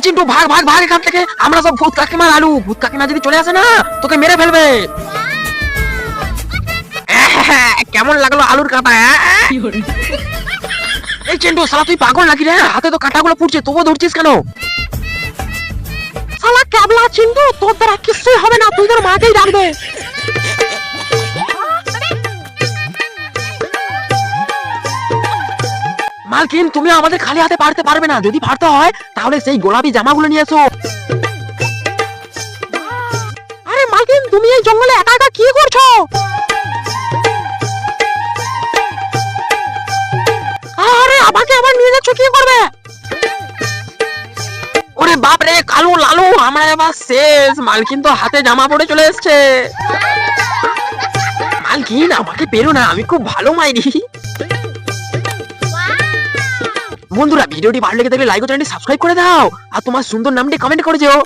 চিন্টু ভাগ ভাগ ভাগ এখান থেকে, আমরা সব ভূত কাকিমার আলু। ভূত কাকিমা যদি চলে আসে না তোকে মেরে ফেলবে। কেমন লাগলো আলুর কাঁটা? এই চিন্টু শালা তুই পাগল নাকি রে? হাতে তো কাঁটাগুলো পুড়ছে, তবুও ধরছিস কেন? শালা ক্যাবলা চিন্টু, তোর দ্বারা কিছুই হবে না, তুই তোর মাকেই ডাকবে। মালকিন তুমি আমাদের খালি হাতে পারতে পারবে না, যদি পারতে হয় তাহলে সেই গোলাপি জামাগুলো নিয়ে এসো। আরে মালকিন তুমি এই জঙ্গলে একা একা কি করছো? আরে আমাকে আবার নিয়ে যাচ্ছ, কি করবে? ওরে বাপ রে কালু লালু, আমরা এবার শেষ। মালকিন তো হাতে জামা পরে চলে এসছে। মালকিন আমাকে পেরো না, আমি খুব ভালো মাইরি। বন্ধুরা ভিডিওটি ভালো লেগে থাকলে লাইক ও চ্যানেলটি সাবস্ক্রাইব করে দাও, আর তোমার সুন্দর নামটি কমেন্ট করে যেও।